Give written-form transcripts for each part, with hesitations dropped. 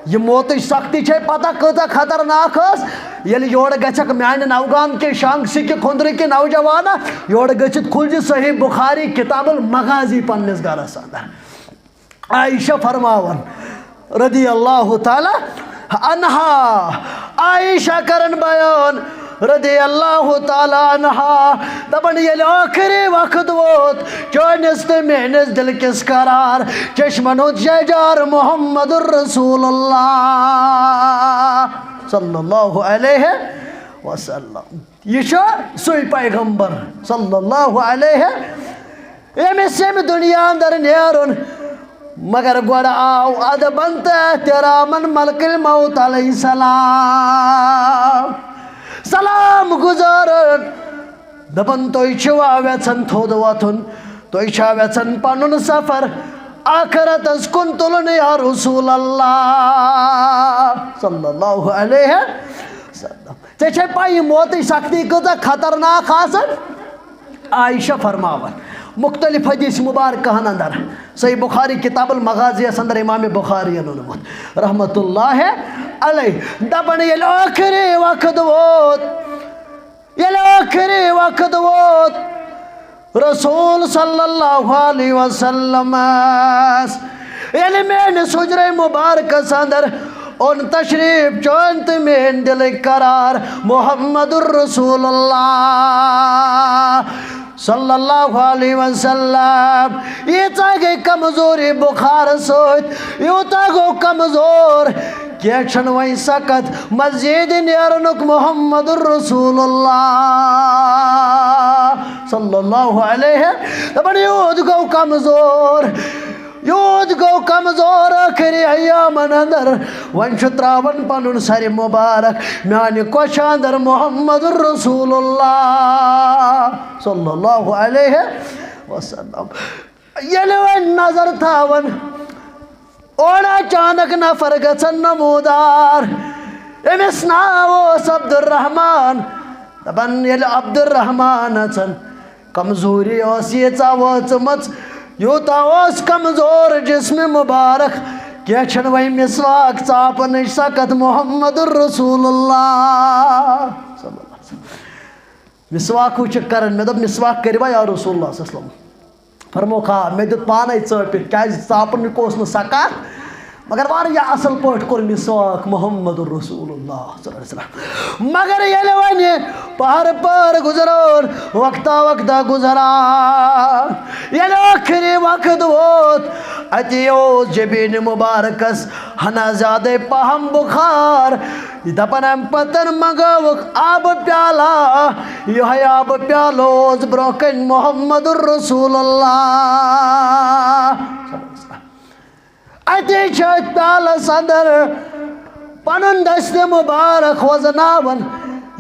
ये मौत सख्ती छे पता कता खतरनाक ये योर गक मान नवगान के शांगसी के खुंदर के नौजवान योर गचित खुलज सही बुखारी किताबुल मगाजी पन्निस गरस अंदर आयशा फरमावन रदी अल्लाह ताला अन्हा आयशा करन बयान रदी अल्लाह ताला अन्हा दपन ये आखिरी वक्त वोत चोनिस ते मेहनस दिल किस करार चश्मन जजार मोहम्मदुर रसूलुल्लाह सल्लल्लाहु अलैहि वसल्लम ये सुई पैगंबर सल्लल्लाहु अलैहि यमिस यम दुनिया अंदर नेरुन मगर गोड़ आओ अद बनते तेरामन मलकिल मौत अलैहिस्सलाम सलाम गुजारन दपन तुय छवा वेचन थोद वथुन तुय छा वेचन पनुन सफर आखिरतस कुन तुलन या रसूल अल्लाह सल्लल्लाहु अलैहि वसल्लम ते छे पाई मौत सख्ती कत खतरनाक आसन आयशा फरमावन मुख्तलिफ हदीस मुबारक अंदर सही बुखारी किताबुल मगाजी अंदर इमाम बुखारी अनुमत रहमतुल्लाह अलैह दपन ये आखिरी वक्त वोत रसूल सल्लल्लाहु अलैहि वसल्लम ये मेन सुजरे मुबारक अंदर उन तशरीफ चौंत में दिल करार मोहम्मदुर रसूलुल्लाह सल्लल्लाहु अलैहि वसल्लम ये गई कमजोरी बुखार सोत यूता गो कमजोर क्या छन वही सकत मस्जिद नेरनुक मोहम्मदुर रसूलुल्लाह सल्लल्लाहु अलैहि दपन यूद गो कमजोर आखिरी अय्यामन अंदर वन त्रावन पनुन सर मुबारक म्यान कोश अंदर मोहम्मदुर रसूलुल्लाह सल्लल्लाहु अलैहि वसल्लम ये वन नजर थावन और अचानक नफर गचन नमूदार अमिस नाव अब्दुर्रहमान दपन ये अब्दुर्रहमान अचन कमजोरी ये वचमच यूता कमजोर जिस्म मुबारक क्या छन वही मिसवाक चापन सकत मोहम्मदुर रसूलुल्लाह मिसवाक कर मे दोप मिसवाक करवा या रसूलुल्लाह सल्लल्लाहु फरमो खा मे दुत पान चापित क्या चापन कोस न सकत मगर वारिया असल पट कोर मिसवाक मोहम्मदुर रसूलुल्लाह सल्लल्लाहु अलैहि वसल्लम मगर ये वने पार गुजरोन वक्ता गुजरा ये आखिरी वक्त वोत अतियो जबीन मुबारकस हना ज्यादा पहम बुखार दपन पतन मंगवक आब प्याला यह आब प्यालोज ब्रोकन मोहम्मदुर रसूलुल्लाह अति प्याल सदर पनुन दस्त मुबारक वजनावन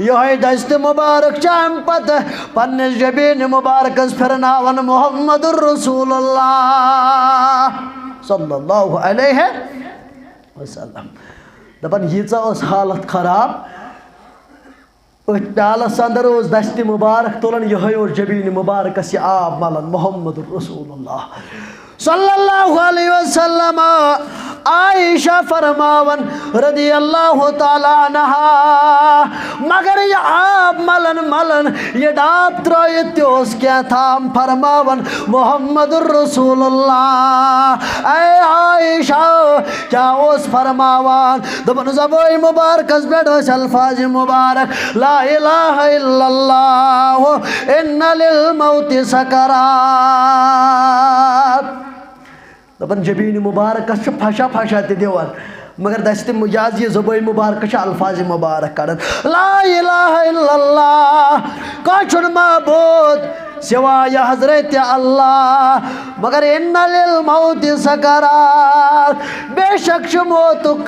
यह दस्त मुबारक चाम पत पन्ने जबीन मुबारक फिरनावन मोहम्मदुर रसूलुल्लाह सल्लल्लाहु अलैहि वसल्लम दपन यीचा हालत खराब प्यालस अंदर दस्त मुबारक तुलन यह जबीन मुबारक आब मलन मोहम्मदुर रसूलुल्लाह सल्लल्लाहु अलैहि वसल्लम आयशा फरमावन रदी अल्लाह ताला अन्हा मगर ये आब मलन ये डाब त्रोस क्या थाम फरमावन मोहम्मदुर रसूलुल्लाह ऐ आयशा क्या ओस फरमावन दबन ज़बान मुबारक बेड अल्फाज मुबारक ला इलाहा इल्लल्लाह इन्ना लिल मौति सकरात दपन जबीन मुबारक फशा दिवान मगर दस्त मुजाज ये ज़बान मुबारक अल्फाज मुबारक कर ला इलाहा इल्लल्लाह कौन माबूद सिवाय हजरत अल्लाह मगर इन्ना लिल मौति सकरात बेशक मौतुक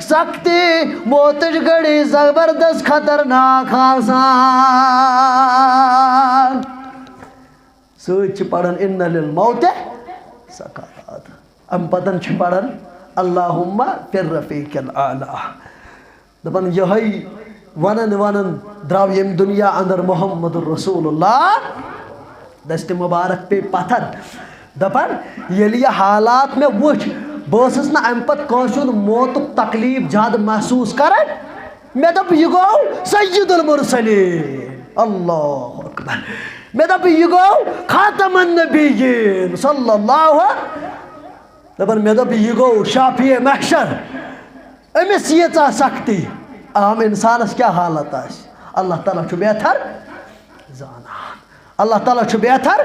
सख्ती मौत घड़ी जबरदस्त खतरनाक आसान सोच पढ़न इन्ना लिल मौति सकरात अम पतन पढ़न अल्लाहुम्मा फिर रफ़ीक़िल आला दपन यही वनन द्राव यम दुनिया अंदर मोहम्मदुर रसूलुल्लाह दस्त मुबारक पे पथन दपन ये हालात में वुच बस ना अम पे मौत तकलीफ ज्यादा महसूस कर मे दप यह गो सय्यदुल मुरसलीन अल्लाह अकबर मे दप यह गो खातमुन नबिय्यीन सल्लल्लाहु दपन मे दप यह गो शाफिए महशर अमिस यीचा सख्ती आम इंसानस क्या हालत आस अल्लाह ताला छु बेहतर जानान अल्लाह ताला छु बेहतर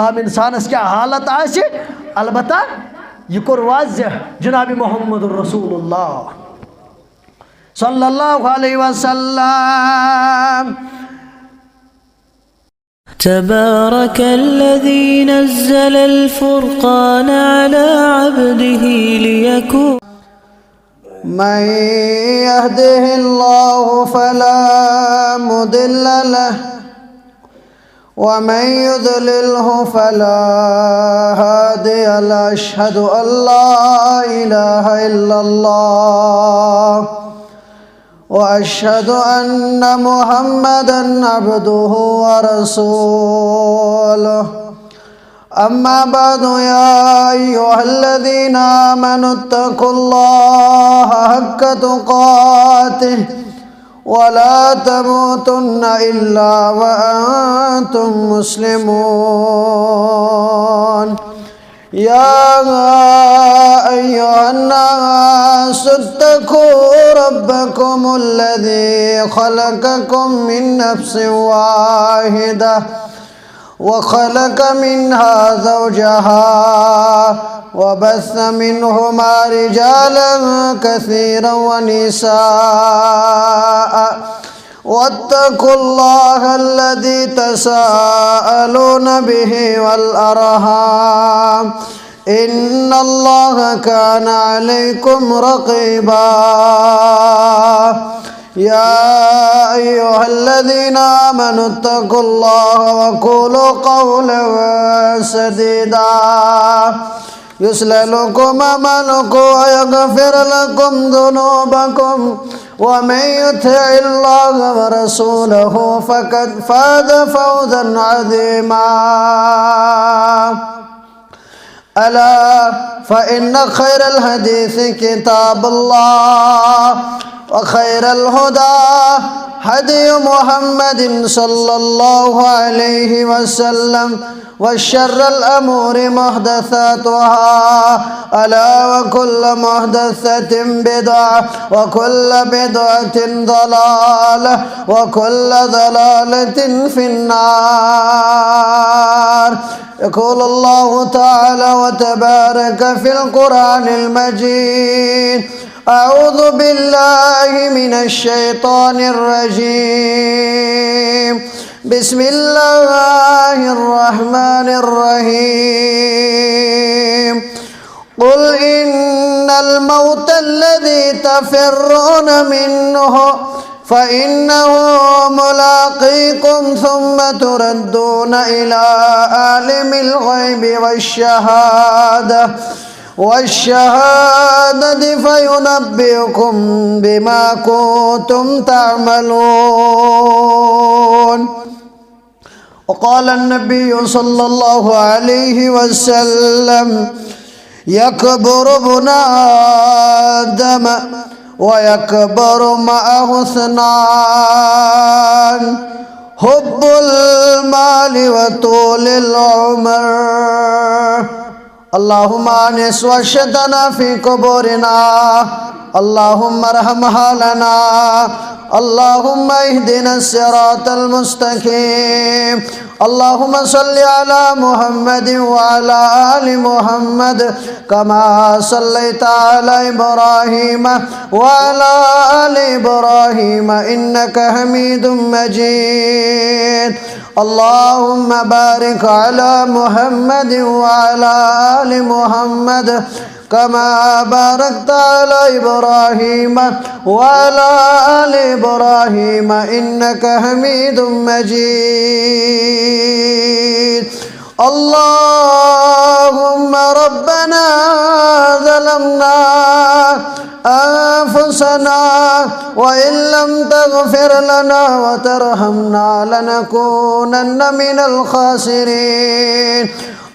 आम इंसानस क्या हालत आस अलबत्ता यह कोर वाज़ह जनाब मोहम्मद रसूलुल्लाह सल्लल्लाहु अलैहि वसल्लम تبارك الذي نزل الفرقان على عبده ليكون من يهده الله فلا مضل له ومن يضلله فلا هادي له أشهد أن لا إله إلا الله وأشهد أن محمدا عبده ورسوله أما بعد يا أيها الذين آمنوا اتقوا الله حق تقاته ولا تموتن إلا وأنتم مسلمون يا أيها الناس اتقوا ربكم الذي خلقكم من نفس واحدة وخلق منها زوجها وبث منهما رجالا كثيرا ونساء واتقوا الله الذي تساءلون به والأرحام إن الله كان عليكم رقيبا يا أيها الذين آمنوا اتقوا الله وقولوا قولا سديدا يصلح لكم أعمالكم ويغفر لكم ذنوبكم ومن يطع الله ورسوله فقد فاز فوزا عظيما ألا فإن خير الحديث كتاب الله وخير الهدى هدي محمد صلى الله عليه وسلم وشر الأمور محدثاتها ألا وكل محدثة بدعة وكل بدعة ضلالة وكل ضلالة في النار يقول الله تعالى وتبارك في القرآن المجيد أعوذ بالله من الشيطان الرجيم بسم الله الرحمن الرحيم قل إن الموت الذي تفرون منه فإنه ملاقيكم ثم تردون إلى عالم الغيب والشهادة فينبئكم بما كنتم تعملون وقال النبي صلى الله عليه وسلم يكبر ابن آدم ويكبر معه اثنان حب المال وطول العمر اللهم انس وحشتنا في قبورنا اللهم ارحمها لنا اللهم اهدنا الصراط المستقيم اللهم صل على محمد وعلى آل محمد كما صليت على إبراهيم وعلى آل إبراهيم إنك حميد مجيد اللهم بارك على محمد وعلى آل محمد كما باركت على إبراهيم وعلى آل إبراهيم إنك حميد مجيد اللهم ربنا ظلمنا أنفسنا وإن لم تغفر لنا وترحمنا لنكونن من الخاسرين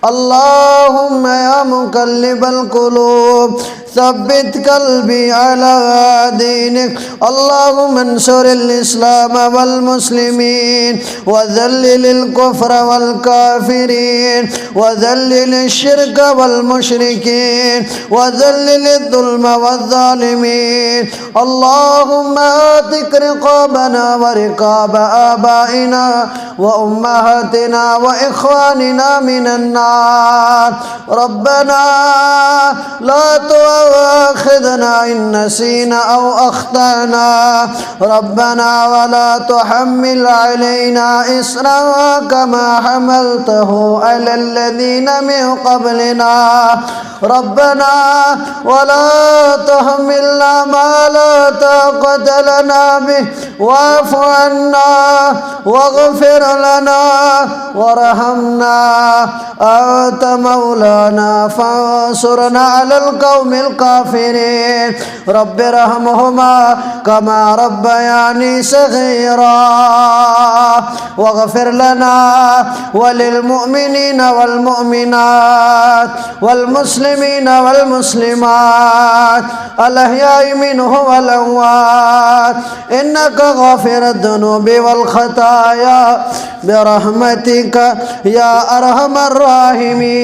اللهم يا مقلب القلوب ثبت قلبي على دينك اللهم انصر الإسلام والمسلمين وذلل الكفر والكافرين وذلل الشرك والمشركين وذلل الظلم والظالمين اللهم آتك رقابنا ورقاب آبائنا وأمهاتنا وإخواننا من النار ربنا لا تؤاخذنا إن نسينا أو أخطأنا ربنا ولا تحمل علينا إصرا كما حملته على الذين من قبلنا ربنا ولا تحملنا ما لا طاقة لنا به واعف عنا واغفر لنا وارحمنا أنت مولانا فانصرنا على القوم الكافرين رب ارحمهما كما ربياني صغيرا واغفر لنا وللمؤمنين والمؤمنات والمسلمين والمسلمات الأحياء منهم والأموات إنك غافر الذنوب والخطايا برحمتك يا أرحم الراحمين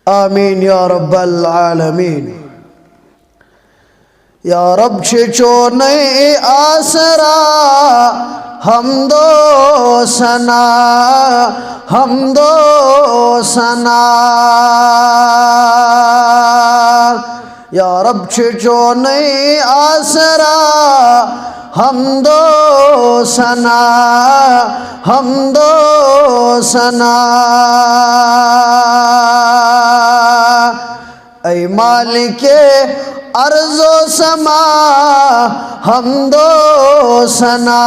آمين يا رب العالمين या रब छो नहीं आसरा हम दो सना या रब छो नहीं आसरा हम दो सना ऐ मालिके अर्ज़ो समा हम दो सना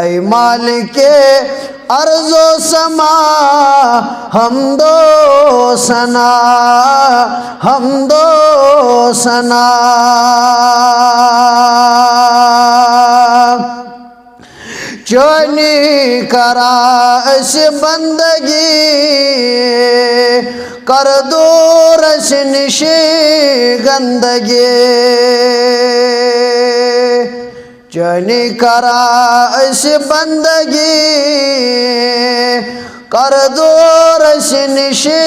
ऐ मालिके अर्ज़ो समा हम दो सना चोनी करा इस बंदगी कर दो रशनिशी गंदगी चोनी करा इस बंदगी कर दो रशनिशी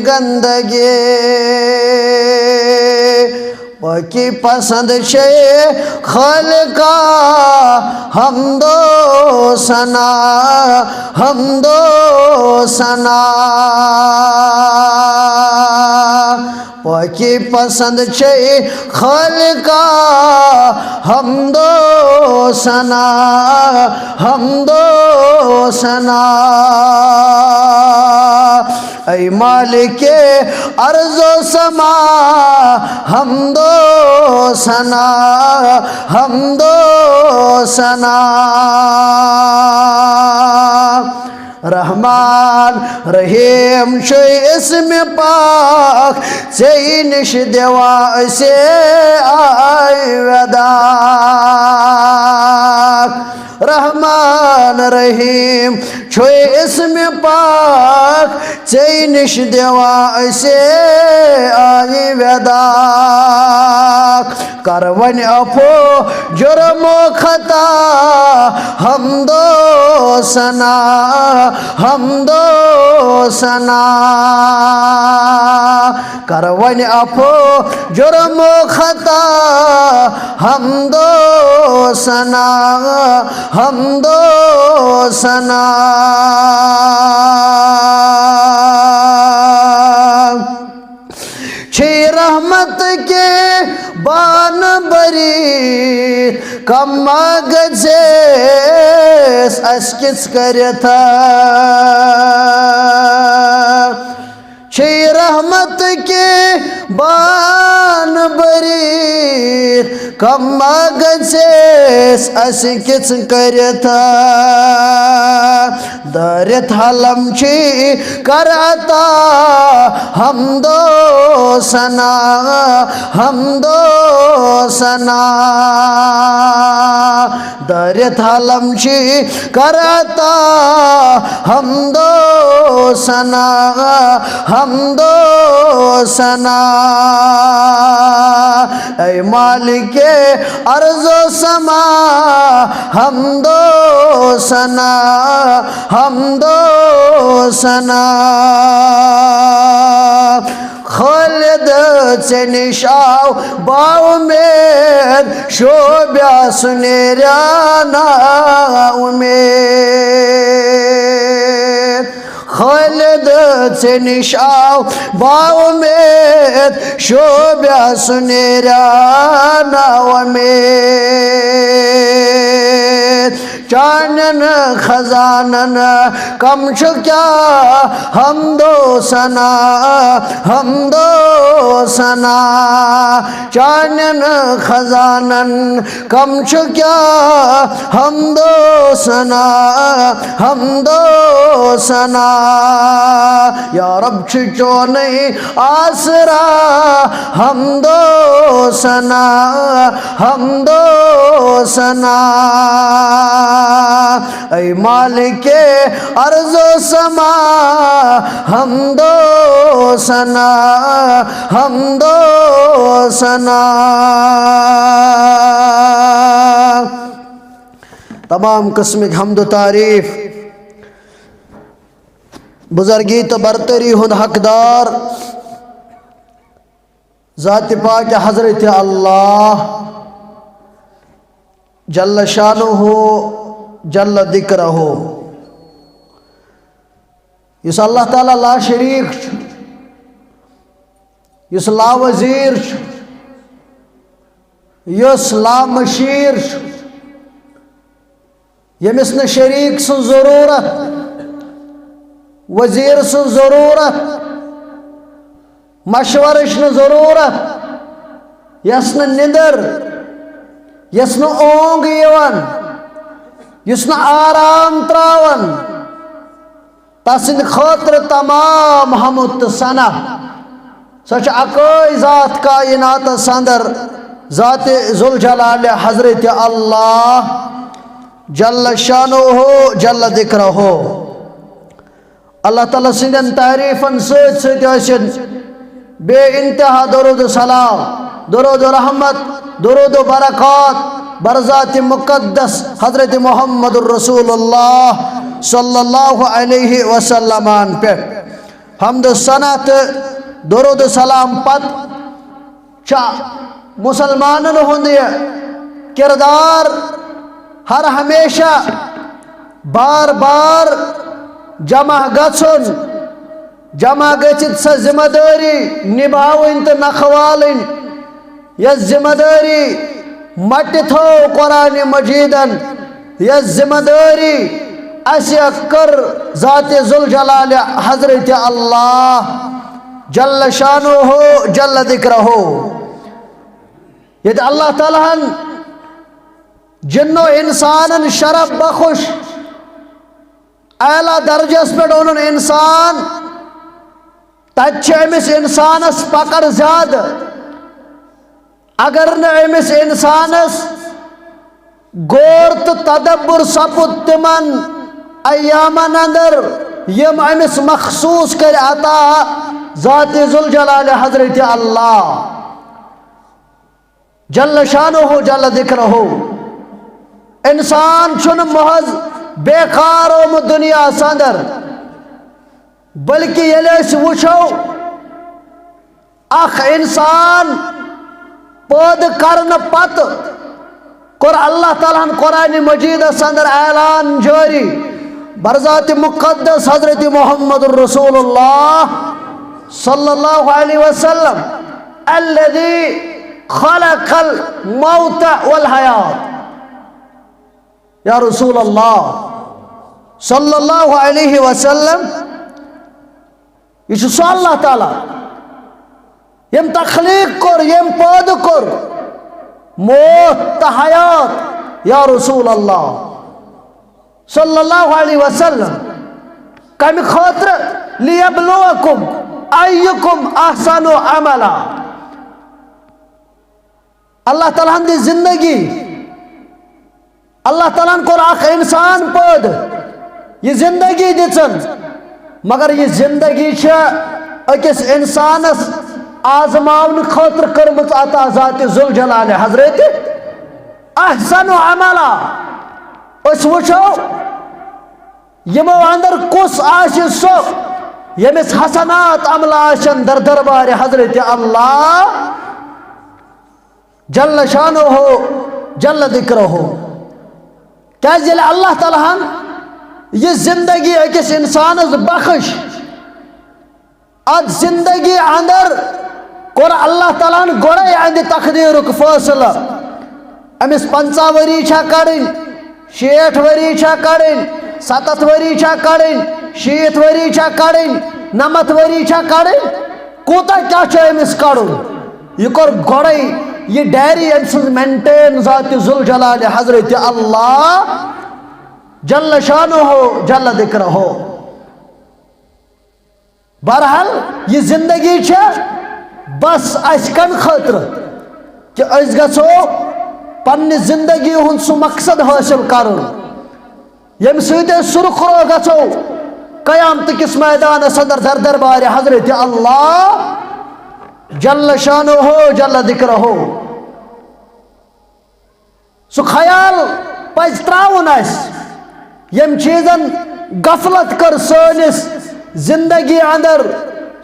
गंदगी की पसंद छे खालिका हम दो सना की पसंद छे खालिका हम दो सना ऐ मालिके अर्ज़ो समा हम दो सना रहमान रहीम शे इसमें पाक चैनिश देवा से आय वदा रहमान रहीम छो इसमें पाक चैनिश देवा से आय वदा करवन अफो जुर्मो खता हम दो सना करवन अफो जुर्मो खता हम दो सना छे रहमत के बान बरी कम गजे अस्किस करता छे रहमत के बान बरी कम गजे अस्किस करता दरित हलम छी करता हमदो सना हमदो सना दरित हलम छी करता हमदो सना हमदो सना ऐ मालिक अर्ज़ो समा हमदो सना हमदो सना खालिद से निशाव बाव में शोभ्या सुनेरा ना उमेद खालिद से निशाव बाव में शोभ्या सुनेरा ना उमेद चानन खजानन कम क्या हमदो सना हमदो सना चानन खजानन कम क्या हमदो सना हमदो सना या रब छो नहीं आसरा हमदो सना हमदो सना ऐ मालिक अर्ज़ो समा हमदो सना हमदो सना। तमाम किस्म की हम्द तारीफ बुजुर्गी तो बरतरी हुंद हकदार ज़ात पाक हज़रत अल्लाह जल्ल शानुहु जल्ल दिक्रुहु युस अल्लाह ताला ला शरीक युस ला वज़ीर युस ला मशीर यमिस न शरीक सुन ज़रूरत वज़ीर सुन ज़रूरत मशवरश न ज़रूरत यस न निदर यस न ओंग यवन यस न आराम त्रावन तसिंद खतर तमाम हमत सना सच अकोई ज़ात कायनात संदर ज़ात ज़ुल जलाल हज़रत अल्लाह जल्ल शानुहु जल्ल दिक्रुहु अल्लाह ताला सिंदन तारीफन सत बे इंतहा दरूद सलाम दरूद रहमत दरूद बरकत बरज़ात मुक़द्दस हज़रत मुहम्मदुर रसूलुल्लाह सल्लल्लाहु अलैहि वसल्लम पे हमद सनत दरूद सलाम पत चा मुसलमानन हुंद किरदार हर हमेशा बार बार जमा गछुन जमा गचित स जिम्मेदारी निभावन तो नखवालन यह जिम्मेदारी मट थो कुरान मजीदन यह जिम्मेदारी अस्य कर ज़ात ज़ुल जलाल हज़रत अल्लाह जल्ल शानुहु जल्ल दिक्रुहु यदि अल्लाह ताला जिन्नो इंसानन शरफ बखुश आला दर्जस पे उन इंसान तमिस इंसानस पकड़ ज्यादा अगर न अमिस इंसानस गौर तो तदब्बुर सपुद तिमन अय्यामन अंदर यम अमिस मखसूस कर अता ज़ात ज़ुल जलाल हज़रत अल्लाह जल्ल शानुहु जल्ल दिक्रुहु इंसान छुन महज बेकार दुनिया संदर बल्कि वो अख इंसान पद करन पत कर अल्लाह ताला कुरान मजीद अंदर ऐलान जारी बरज़ात मुक़द्दस हज़रत मुहम्मदुर रसूलुल्लाह सल्लल्लाहु अलैहि वसल्लम अल्लज़ी खलक़ल मौत वल हयात या रसूल अल्लाह सल्लल्लाहु अलैहि वसल्लम यह अल्लाह ताला यम तखलीक कर यम पैद कर मौत तो हयात या रसूल अल्लाह सल्लल्लाहु अलैहि वसल्लम कम खतर लियब्लुवकुम अय्युकुम अहसनु अमला। अल्लाह ताला दी जिंदगी, अल्लाह ताला कोर अख इंसान पैद, यह जिंदगी दिचन, मगर यह जिंदगी अकिस इंसानस आजमावन खतर कर्मच अता ज़ात ज़ुल जलाल हजरत अहसनु अमला। अस वुचो यमो अंदर कुस आशि सो यमिस हसनात अमला आशन दर दरबार हजरत अल्लाह जल्ल शानो हो जल्ल दिक्र हो। क्या अल्लाह ताला यह जिंदगी अकिस इंसानस बख्श, अद जिंदगी अंदर कोर अल्लाह ताला गोड़े अंद तकदीरुक फैसला। अमिस 50 वरी कड़न, 60 वरी कड़न, 70 वरी कड़न, 60 वरी कड़न, 90 वरी कड़न, कूता क्या अमिस कड़न यह कोर गोड़े यह डायरी मेंटेन ज़ात ज़ुल जलाल हजरत अल्लाह जल्ल शानो हो जल्ल दिक्र हो। बहरहाल यह जिंदगी बस अस कम खतर कि अस गो पन्ने जिंदगी हुन सु मकसद हासिल कर यम सुरखरो गो कयामत किस मैदान सदर दर दरबार हजरत अल्लाह जल्ल शानो हो जल्ल दिक्र हो। सु ख्याल पज त्राउन यम चीजन गफलत कर सोनिस जिंदगी अंदर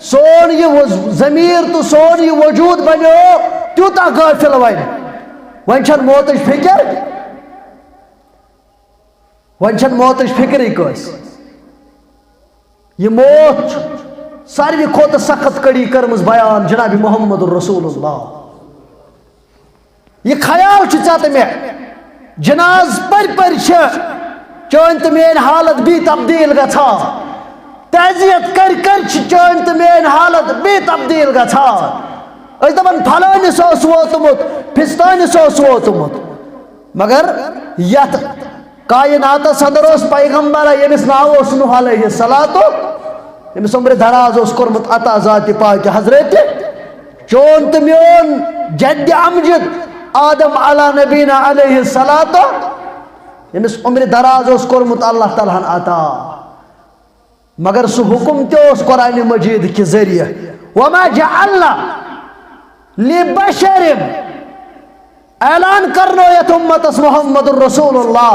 सोन यह जमीर तो सोन यह वजूद बनो त्यूता गाफिल वन छन मौत फिक्र, वन छन मौत फिक्र कस यह मौत सारे खोत सख्त कड़ी कर्मस बयान जनाब मोहम्मद रसूलुल्लाह। यह ख्याल चत मे जनाज पर चन तो मेन हालत भी तब्दील गछा, तजियत कर चन तो मेन हालत भी तब्दील गछा। दपान फलानिस वोतमुत फिस्तानिस वोतमुत, मगर यथ कायनातस अंदर पैगंबर यमिस नाव नूह अलैहिस्सलातो यमिस उम्र दराज कोर्मुत अता ज़ात पाक हजरत चोन तो मोन जद्द अमजद आदम अला नबीना अलैहिस्सलातो यमिस उम्र दराज कोर्मुत अल्लाह ताला अता, मगर सु हुकुम तो कुरान मजीद के जरिए वमा जअलना लिबशरिन ऐलान करनो यत उम्मतस मुहम्मदुर रसूलुल्लाह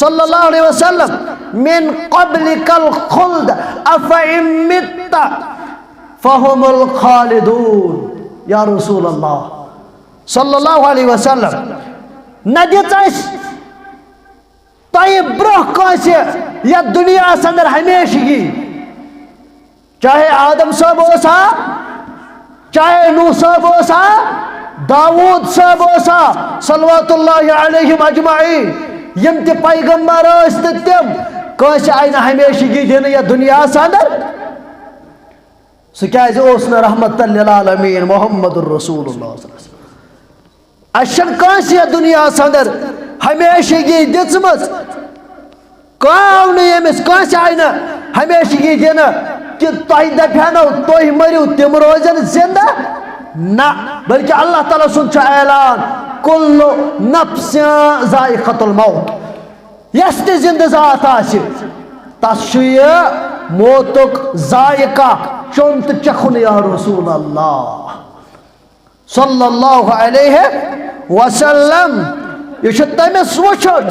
सल्लल्लाहु अलैहि वसल्लम मिन क़ब्लिकल खुल्द अफ़इन मित्ता फ़हुमुल खालिदून। या रसूलल्लाह सल्लल्लाहु अलैहि वसल्लम नदित तय ब्रोह कासे या दुनिया अंदर हमेशगी, चाहे आदम साहब ओसा, चाहे नूह साहब ओसा, दाऊद साहब ओसा सल्लल्लाहु अलैहि अजमाइन, यम ते पैगंबर तम कासे आय हमेशगी दिन या दुनिया अंदर सह रहमतल लिल आलमीन मुहम्मदुर रसूलुल्लाह। अशन कासे दुनिया अंदर हमेशगी दिचमस कौ नमिस कासे आय हमेशगी दिन कि तुह दपानो तुह मरियो तम रोजन जिंदा ना, बल्कि अल्लाह ताला सुन ऐलान कुल्लु नफ्सिन ज़ाइक़तुल मौत, यस ते जिंद जात तस मौतुक ज़ायका चोन तो चखुन या रसूल अल्लाह सल्लल्लाहु अलैहि वसल्लम। यह तमिस वुचन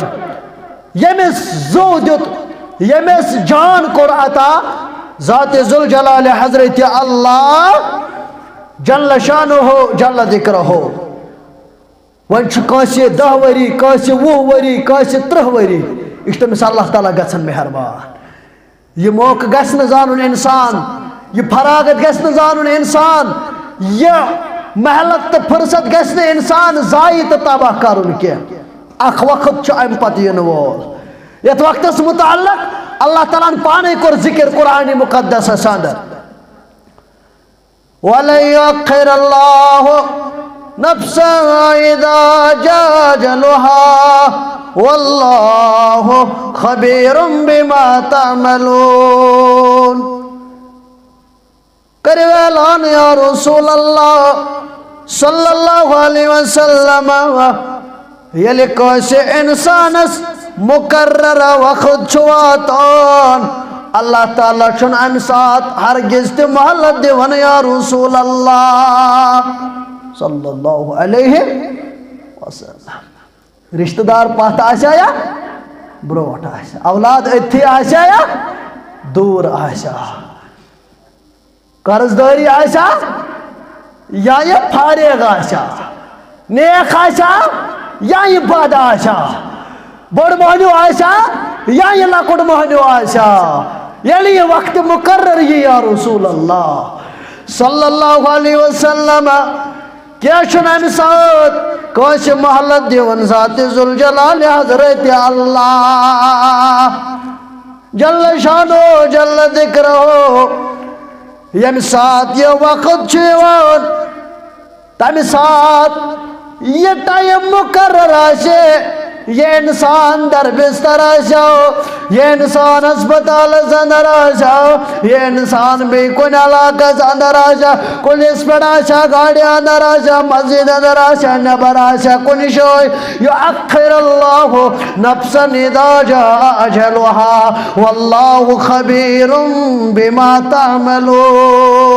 यमिस जो दुत यमिस जान कोर अता ज़ात ज़ुल जलाल हजरत अल्लाह जल्ल शानो हो जल्ल दिक्र हो। वन कासे 10 वरी कासे 20 वरी कासे 30 वरी यह तमिस अल्लाह ताला गछन मेहरबान। यह मौक गछ न जानन इंसान, यह फरागत गछ न जानन इंसान, यह महलत तो फुर्सत गछ न इंसान जाय तो तबाह करुन के अख वक्त अम पत इन वोल। यथ वक्तस मुताल्लक अल्लाह ताला पाने कोर जिक्र कुरान मुकद्दस अंदर वलन युअख्खिरुल्लाहु नफ्सन इज़ा जा अजलुहा वल्लाहु खबीरुम बिमा तामलून। करियो ऐलान या रसूल अल्लाह सल्लल्लाहु अलैहि वसल्लम यले कैसे इंसानस मुकर्रर वक्त छुआतान अल्लाह ताला छुन अमि सात हरगिज ते मोहलत दिवन या रसूल अल्लाह सल्लल्लाहु अलैहि वसल्लम। रिश्तेदार पत आशा या ब्रोट आशा, औलाद अथी आशा या दूर आशा, कर्जदारी आशा या ये फारेग आशा, नेक आशा या ये बद आशा, बड़ मोहनो आशा या ये लकुट मोहनो आशा, यली ये वक्त मुकर्रर ये या रसूल अल्लाह सल्लल्लाहु अलैहि वसल्लम क्या शुनाम साथ कोश मोहल्लत दिवन ज़ात ज़ुल जलाल हज़रत अल्लाह जल्ल शानो जल्ल ज़िक्रो यम साथ ये वक्त छुवन तम साथ ये टाइम मुकर्रर आशे ये इंसान दर बिस्तर आशो, ये इंसान अस्पताल अंदर आशो, ये इंसान भी कुन इलाका अंदर आशा, पुलिस पर आशा, गाड़ी अंदर आशा, मस्जिद अंदर आशा, नबर आशा, कुन शोय युअख्खिर अल्लाहु नफ्सन इज़ा जाअ अजलुहा वल्लाहु खबीरुम बिमा तामलून।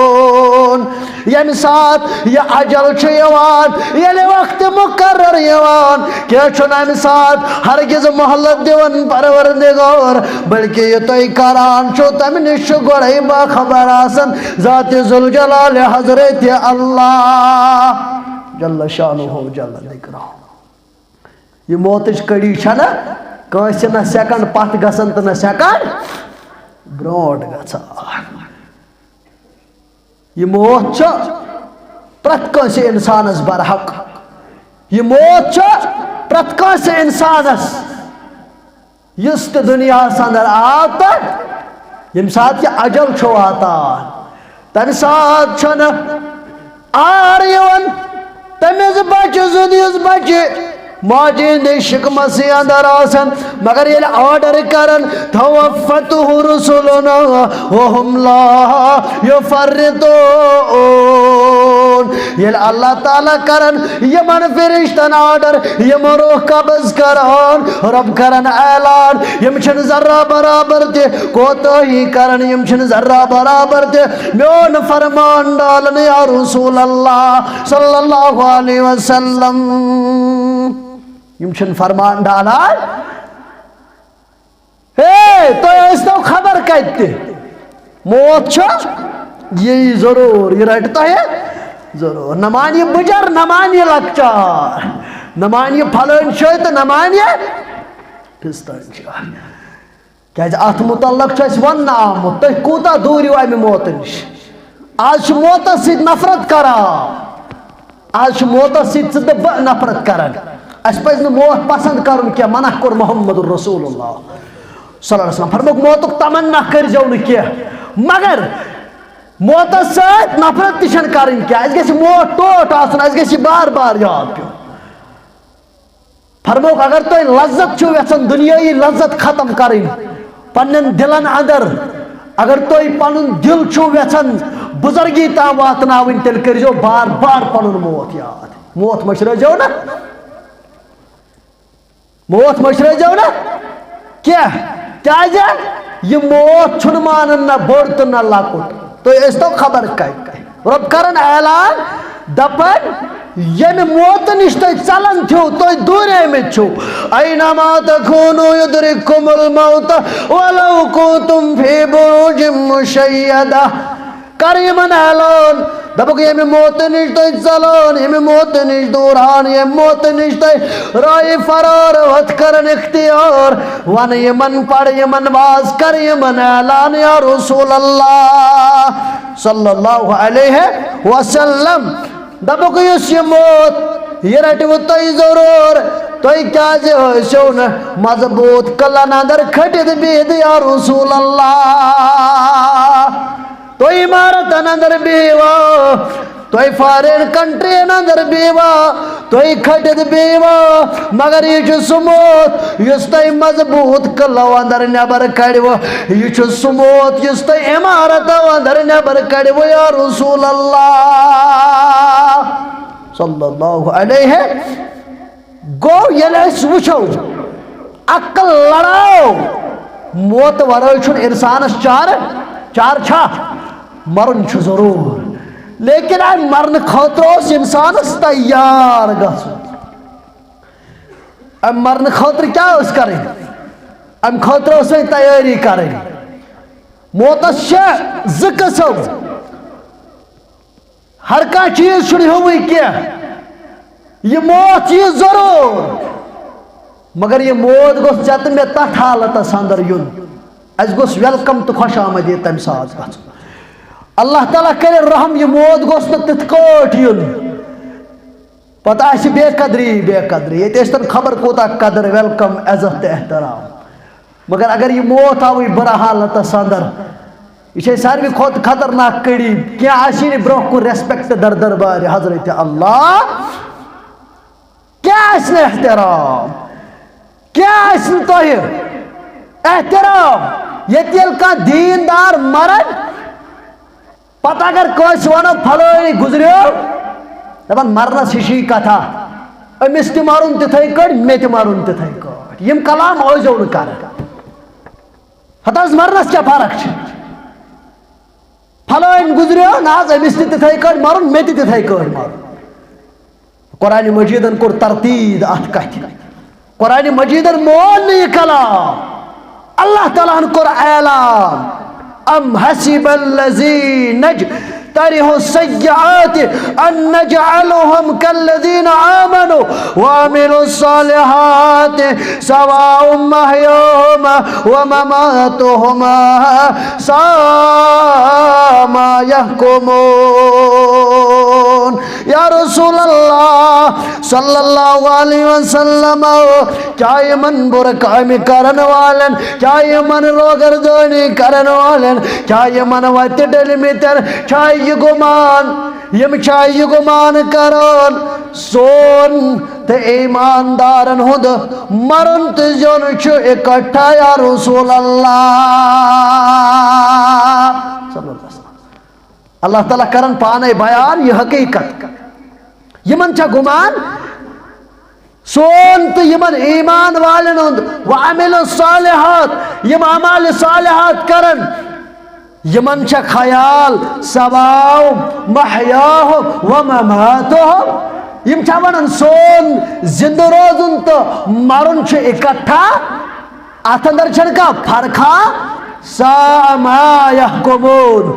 यम साथ ये अजल यवान ये वक्त मुकर्रर यवान क्या छुन साथ हरगिज मोहल्लत दिवन परवरदिगार बल्कि ये तय करान छो तम निश गोड़े बाखबर आसन ज़ात ज़ुल जलाल हज़रत अल्लाह जल्ल शानुहु जल्ल ज़िक्रुहु। ये मौतच कड़ी छ ना कांसे न सेकंड पथ गसन तो न सेकंड ब्रोट गसान। ये मौत प्रत कंसे इंसानस बरहक, ये मौत प्रत कंसे इंसानस युस तो दुनिया अंदर आव तो यम साथ ये अजल छो वातान तम साथ छन आर यवन तमिज बच्चे जुदियस बच्चे माजे ने शिकमसी अंदर आसन मगर ये ऑर्डर करन तवफ़्फ़तहु रुसुलुना वहुम ला युफ़र्रितून। ये अल्लाह ताला करन ये मन फरिश्तन ऑर्डर ये मरो कब्ज़ करन रब करन ऐलान यम छन जर्रा बराबर ते कोताही करन यम छन जर्रा बराबर ते म्योन फरमान डालन या रसूल अल्लाह सल्लल्लाहु अलैहि वसल्लम। यमशन फरमान डाला हे तो ऐसा खबर कहते मौत ये जरूर ये रटता है जरूर न मानिए बुजर न मानिए लक्चार न मानिए फलन तो न मानिए क्या अत मुतल्लक वन आमुत तुम कूता दूरियो अमि मौत नश आज मौत नफरत करा आज मौत नफरत करान अस पज मौत पसंद कर क्या मना कोर मोहम्मद रसूलुल्लाह सल्लल्लाहु अलैहि वसल्लम फरमोक मौतुक तमन्ना कर क्या मगर मौत सत नफरत तन कर मौत टोट आसन बार बार याद पे फरमोक अगर तुम लज्जत यचान दुनियाई लज्जत खत्म कर पन्न दिलन अंदर अगर तुम पन दिल यचान बुजुर्गी ताम वातन तेल कर बार बार पन मौत याद मौत मशरो ना मौत मशरे जाओ ना क्या क्या ये मौत छुन मान न बोड़ तो न लाकुट तो इस तो खबर कह रब करन ऐलान दपन यम मौत निश तुम चलन थो तुम दूरे में छो ऐनमा तकूनु युदरिकुमुल मौत वलौ कुंतुम फी बुरुजिम मुशय्यदा कर यमन ऐलान दबक ये मौत निश तुम चलान ये मौत निश दूरान ये मौत निश तुम राय फरार वत करन इख्तियार वन यमन पढ़ यमन बाज कर यमन ऐलान या रसूल अल्लाह सल्लल्लाहु अलैहि वसल्लम दबक युस ये मौत ये रटव तुम जरूर तुम क्या हो न मजबूत कलन अंदर खटित बिहद या रसूल अल्लाह तो इमारत अंदर बिहवो तुई फॉरेन कंट्रीन अंदर बीवा तुई खटित बीवा मगर यह सुमोत युस तुई मजबूत कलो अंदर नबर कड़व यह सुमोत युस तुई इमारत अंदर नबर कड़व या रसूल अल्लाह सल्लल्लाहु अलैहि गो ये वो अक्ल लड़ाओ मौत वर इंसानस चार छा मरन जरूर लेकिन अम मरन खतर इंसानस तैयार गम मरन खतर क्या करें अम खतर तैयारी करें मौतस ज कस्म हर कह चीज हुई कह यह मौत चीज जरूर मगर यह मौत गोस चत मे तथ हालतस अंदर युन अस गोस वेलकम तो खुश आमदी तम साथ ग अल्लाह ताला करे रहम यह मौत गोस न तिथ कोट युन पता आसि बेकदरी ये खबर कोता कदर वेलकम इज्जत एहतराम मगर अगर यह मौत आव बुरा हालतस अंदर यह सारे खुद खतरनाक कड़ी क्या आसी ब्रो को रेस्पेक्ट दर दरबार हजरत अल्लाह क्या एहतराम क्या एहतराम ये का दीनदार मरन पता अगर कस वो फलो गुजरो दपान मरनस हिशी कथा अमिस त मरुन तिथै कट मे त मरुन तिथै कट यम कलाम ओजो न कर हतास मरनस क्या फर्क फलो गुजरो नाज अमिस त तिथै कट मरुन मे त तिथै कट मरुन कुरान मजीदन कोर तरतीब अत कथ कुरान मजीदन मोन यह कलाम अल्लाह ताला कोर ऐलान अम हसिबल्लज़ीन तरिहु सय्यात अन नजअलहुम कल्लज़ीना आमनु व अमिलुस्सालिहात सवाउम महयुहुम व ममातुहुम साअ मा यहकुमून या रसूल अल्लाह सल्लल्लाहु अलैहि वसल्लम क्या ये मन बुर काम करन वालन क्या ये मन रोगरदोनी करन वालन क्या ये मन वत डल मितर क्या ये गुमान यम क्या ये गुमान करन सोन ते ईमानदारन हुद मरन ते जोन छु इकट्ठा या रसूल अल्लाह सल्लल्लाहु अलैहि वसल्लम अल्लाह ताला करन पाने बयान यह हकीकत यमन छा गुमान सोन तो यमन ईमान वालन व अमिल सालिहात यम अमाल सालिहात करन यमन छा ख्याल सवाउ महयाहु व ममातुहु यम छा वनन सोन जिंदा रोजुन तो मरुन छ इकट्ठा अथ अंदर छन का फरखा सा मा यहकुमून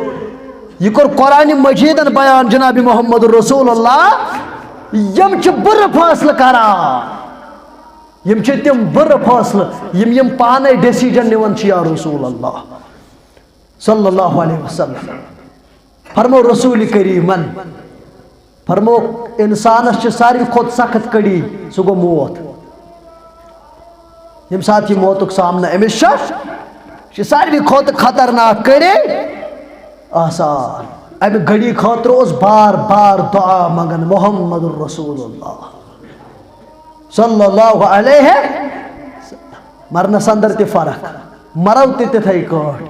यह कोर कुरान मजीदन बयान जनाब मोहम्मद रसूलुल्लाह यम बुर फैसल करा यम तिम बुर फैसल यम पाने डिसीजन निवन या रसूल अल्लाह सल्लल्लाहु अलैहि वसल्लम फरमो रसूल करीमन फरमो इंसानस सारी खुद सख्त कड़ी सह गो मौत यम साथ यह मौतुक सामना अमिस सारी खुद खतरनाक कड़ी आसान अमि घड़ी खतर बार बार दुआ मंगन मोहम्मद रसूलुल्लाह सल्लल्लाहु अलैहि मरनस अंदर ते फर्क मरव तिथै कट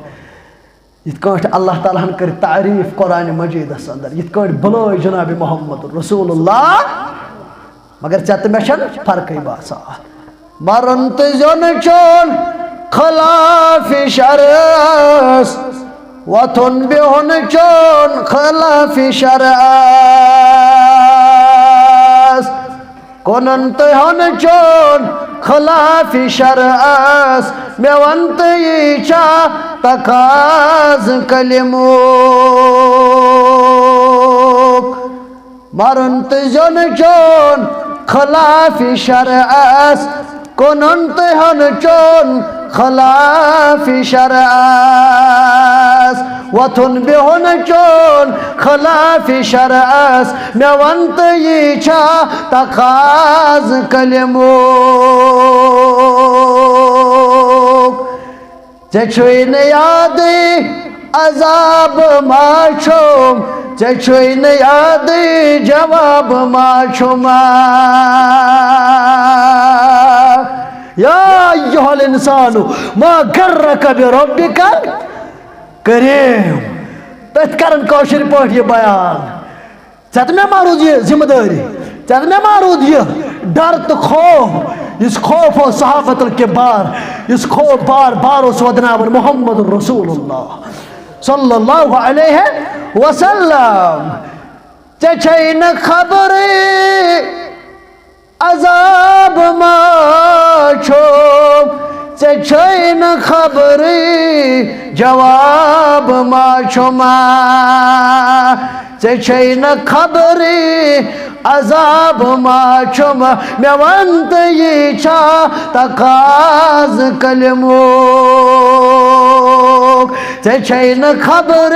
इत कट अल्लाह ताला कर तारीफ कुरान मजीदस अंदर इत कट बुलाय जनाब मोहम्मद रसूलुल्लाह मगर चत मेशन फर्क बासा मरन ते जन चोन खिलाफ शरस वथुन बिहुन चोन खिलाफ शरअस कोनंत हन चोन खिलाफ शरअस मेवंत यीचा तकाज कलिमो मरंत जन चोन खिलाफ शरअस कोनंत हन चोन खिलाफ शरअस वथुन बिहुन चोन खिलाफ शरअस मेवंत यीचा तकाज कलिमो चुन याद अजाब माछोम चुन याद जवाब माशुमा या अय्युहल इंसानु मा गर्रक बिरब्बिकल करीम तथ करन कौशर पठ ये बयान चत में मारूद ये जिम्मेदारी चत में मारूद ये डर तो खौफ इस खौफ और सहाफतुल किबार इस खौफ बार बार उस वदनावर मोहम्मद रसूलुल्लाह सल्लल्लाहु अलैहि वसल्लम चैन खबर अजाब माछो चैन खबर जवाब माछो चैन खबर अजाब माछो मे वंत ये छा तकाज कलमो चैन खबर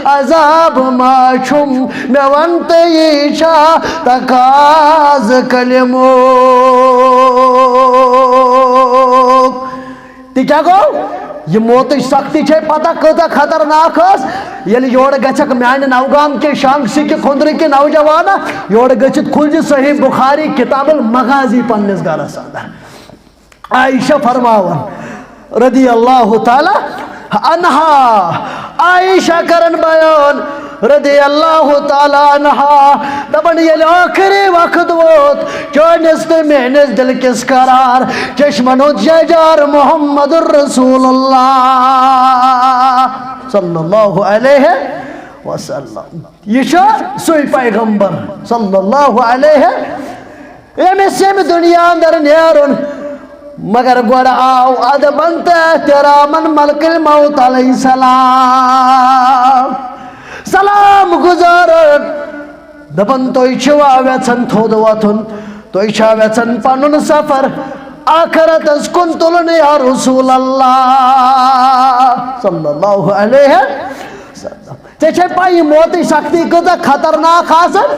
अजाब माछुम मे वंत ये छा तकाज कलमो ती क्या गो ये मौत सख्ती छे पता कता खतरनाक ये योड़ गछक मान नवगाम के शांगसी के खुंदरी के नौजवान योड़ गछित खुलज सही बुखारी किताबुल मगाजी पन्निस गरस अंदर आयशा फरमावन रदी अल्लाह ताला अन्हा आयशा करन बयान रदी अल्लाह ताला अन्हा दबन ये आखिरी वक्त वोत चोनिस ते मेहनस दिल किस करार चश्मनो जजार मोहम्मद रसूलुल्लाह सल्लल्लाहु अलैहि वसल्लम ये सुई पैगंबर सल्लल्लाहु अलैहि एमिस दुनिया अंदर नेरुन मगर गोड़ आओ अद बनते तेरा मन मलकिल मौत अलैहि सलाम सलाम गुजार दपन तोय छवा वेचन थोद वथुन तोय छा वेचन पनुन सफर आखरत कुन तुलन या रसूल अल्लाह सल्लल्लाहु अलैहि वसल्लम ते छे पाई मौत शक्ति कदा खतरनाक आसन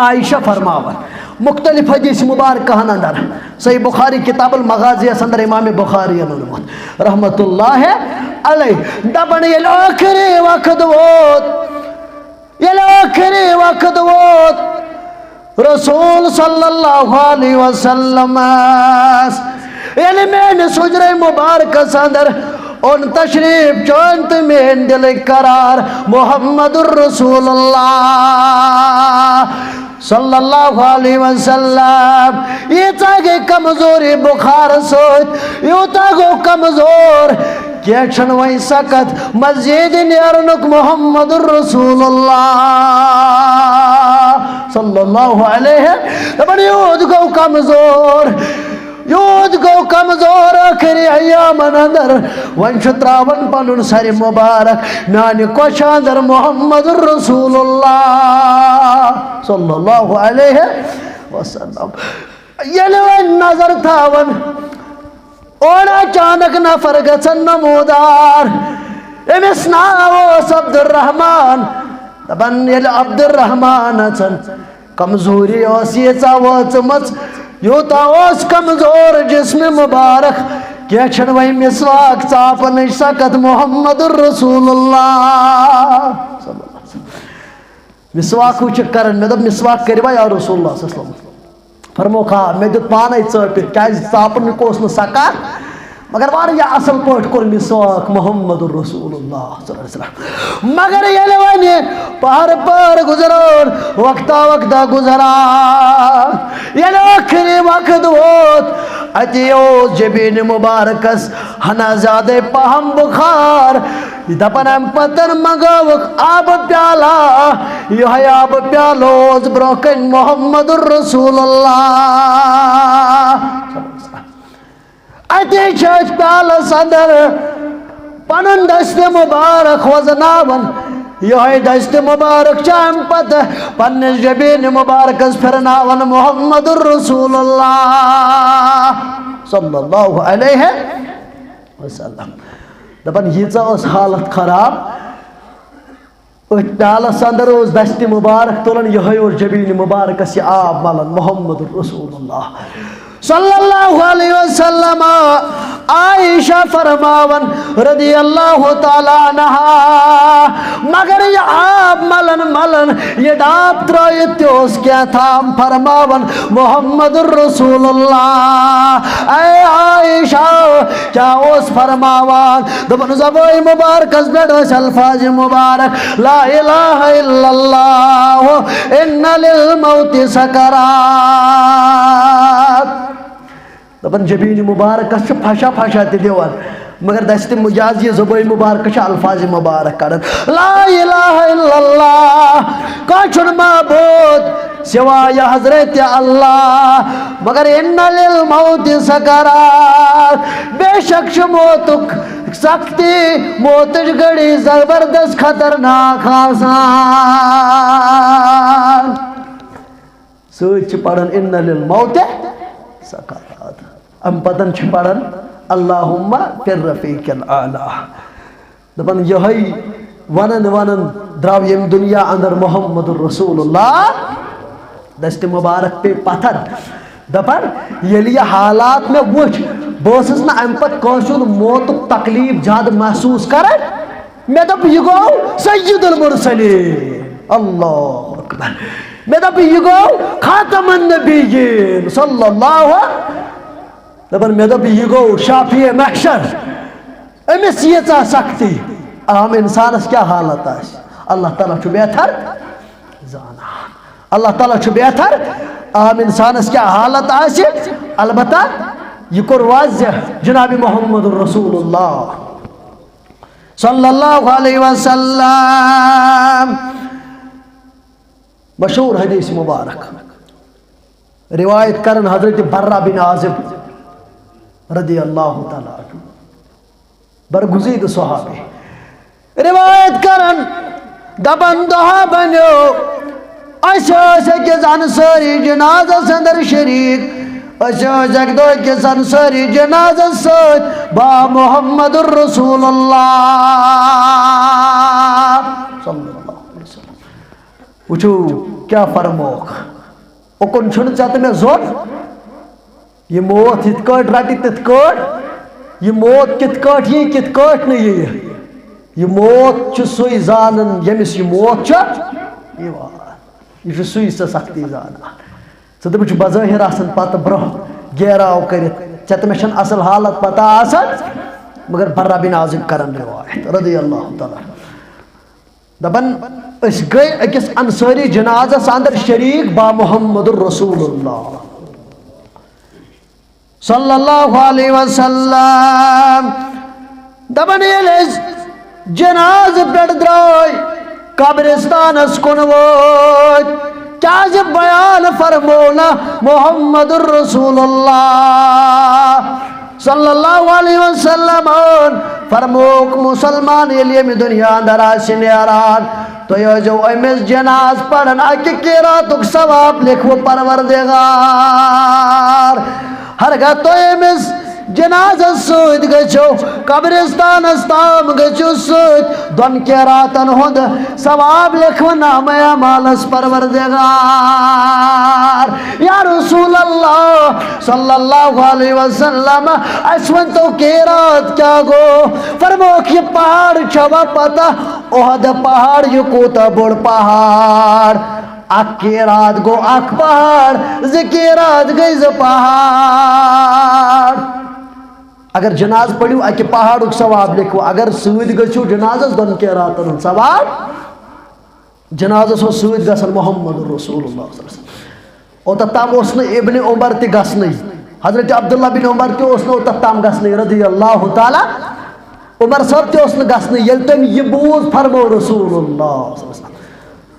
आयशा फरमावन मुख्तलिफ हदीस मुबारक अंदर सही बुखारी किताबुल मगाजी अंदर इमाम बुखारी रहमतुल्लाह अलैह दबन ये आखिरी वक्त वोत रसूल सल्लल्लाहु अलैहि वसल्लम ये मेन सुजरे मुबारक अंदर उन तशरीफ चौंत में दिल करार मोहम्मदुर रसूलुल्लाह सल्लल्लाहु अलैहि वसल्लम ये चागे कमजोरी बुखार सोच यूता गो कमजोर क्या क्षण वही सकत मस्जिद नियरनुक मोहम्मदुर रसूलुल्लाह सल्लल्लाहु अलैहि तबन यूद गो कमजोर आखिरी अय्यामन अंदर वंश त्रावन पनुन सर मुबारक म्यान कोशांदर मोहम्मदुर रसूलुल्लाह सल्लल्लाहु अलैहि वसल्लम ये नजर थावन और अचानक नफर गसन नमूदार एमिस नाव अब्दुर्रहमान दबन ये अब्दुर्रहमान कमजोरी ओसियचा वचमच यूता ओस कमजोर जिस्म मुबारक क्या क्षण वही मिसवाक चापन सकत मोहम्मदुर रसूलुल्लाह मिसवाक करन मे दप मिसवाक करवा या रसूलुल्लाह सल्लल्लाहु अलैहि वसल्लम फरमो खा मे दित पाने चपित क्या चापन कोस न सका मगर वारिया असल पट कोर मिसवाक मोहम्मदुर रसूलुल्लाह सल्लल्लाहु अलैहि वसल्लम मगर ये वने पार पार गुजरोन वक्ता गुजरा ये आखिरी वक्त वोत अतियो जबीन मुबारकस हना ज्यादा पहम बुखार दपन पतन मगवक आब प्याला यह आब प्यालोज ब्रोकन मोहम्मदुर रसूलुल्लाह अति प्याल सदर पन दस्त मुबारक वजनावन यह दस्त मुबारक चाम पत पन जबीन मुबारक फिरनावन मोहम्मदुर रसूलुल्लाह सल्लल्लाहु अलैहि वसल्लम दपन यीचा हालत खराब प्यालस अंदर दस्त मुबारक तुलन यह जबीन मुबारक आब मलन मोहम्मदुर रसूलुल्लाह सल्लल्लाहु अलैहि वसल्लम आयशा फरमावन रदियल्लाहु ताला अन्हा मगर ये आप मलन मलन ये डाब त्रयत क्या था फरमावन मोहम्मदुर रसूलुल्लाह ऐ आयशा क्या उस फरमावन दबन ज़बान मुबारक पे अल्फाज मुबारक ला इलाहा इल्लल्लाह इन्ना लिल मौति सकरात दपन जबीन मुबारक फशा फशा दिवान मगर दस्त मुजाज ये ज़बान मुबारक अल्फाज मुबारक कर ला इलाहा इल्लल्लाह कौन माबूद सिवाय हजरत अल्लाह मगर इन्ना लिल मौति सकरात बेशक मौतुक सख्ती मौतज घड़ी जबरदस्त खतरनाक आसान सोच पढ़न इन्ना लिल मौति सकरात अम पतन पढ़न अल्लाहुम्मा फिर रफीकल आला दपन यही वनन वनन द्राव यम दुनिया अंदर मोहम्मदुर रसूलुल्लाह दस्त मुबारक पे पत्थर दपन ये हालात में वुच बस ना अम पे मौतुक तकलीफ ज्यादा महसूस कर मे दप यह गो सय्यदुल मुरसलीन अल्लाहु अकबर मे दप यह गो खातमुन नबिय्यीन सल्लल्लाहु दपन मे दप यह गो शाफिए महशर अमिस यीचा सख्ती आम इंसानस क्या हालत अल्लाह ताला छु बेहतर जाना अल्लाह ताला छु बेहतर आम इंसानस क्या हालत अलबत्ता यह कोर वाज़ेह जनाब मोहम्मदुर रसूलुल्लाह सल्लल्लाहु अलैहि वसल्लम मशहूर हदीस मुबारक रिवायत करन हजरत बर्रा बिन आज़िब रदी अल्लाह ताला अन्हु बरगुज़ीद सहाबी रिवायत करन दबन दहा बनो अशोक अंसारी जनाजा अंदर शरीक अशोक के अंसारी जनाजा सत बा मोहम्मदुर रसूलुल्लाह सल्लल्लाहु अलैहि वसल्लम वुचो क्या फरमोक ओकुन छुन चाहते में जोर ये मौत इत कट रटि तित कट ये मौत कित कट नहीं ये मौत सुई जानन यमिस ये मौत यह सुई सख्ती जाना चे दप बज़ाहिर पत ब्रो गेराव कर मे असल हालत पता मगर बर्रा बिन आज़िब करन रिवायत रज़ी अल्लाह ताला दपन गई अकिस अंसारी जनाज़स अंदर शरीक बा मोहम्मदुर रसूलुल्लाह सल्लल्लाहु अलैहि वसल्लम दपन जनाज पे द्राय कब्रिस्तानस कुन वोत क्या बयान फरमोना मोहम्मदुर रसूलुल्लाह सल्लल्लाहु अलैहि वसल्लम फरमोक मुसलमान ये दुनिया अंदर आरान तो ये जो अमिस जनाज पढ़न अकि किरातुक सवाब लिखो परवरदिगार हरगा तो अमिस जनाजा सत गो कब्रिस्तान ताम गो सत दोन के रातन हुंद सवाब लिखो नाम अमालस परवरदिगार या रसूल अल्लाह सल्लल्लाहु अलैहि वसल्लम असन तो के रात क्या गो फरमोक ये पहाड़ छवा पता ओहद पहाड़ ये कोता बोड़ पहाड़ अके रात गो अख पहाड़ के रात गई पहाड़ अगर जनाज पढ़ू अके पहाड़ सवाब लिखो अगर सत गो जनाजस दोन के रातन सवाब जनाजस सत गसन मोहम्मदुर रसूलुल्लाह ओत तम इब्न उमर त गसन हजरत अब्दुल्ला बिन उमर तोत तम गसन रज़ी अल्लाह ताला उमर सब तोस गसन ये तम यह बूज फरमो रसूलुल्लाह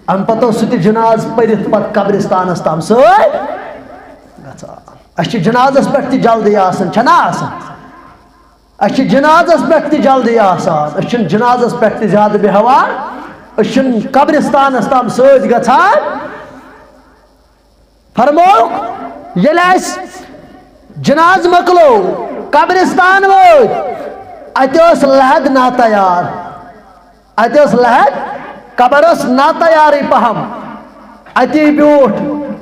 अम पतो सह जनाज पढ़ पत कब्रिस्तानस तम सह जनाजस पे जल्दी आना जनाजस पे जल्दी जनाजस पे ज्यादा बेहवान कब्रिस्तानस तम सत गछान फरमोक ये जनाज मकलो कब्रिस्तान वोत अत लहद ना तैयार अत लहद कबरस ना तैयारी पहम अति ब्यूठ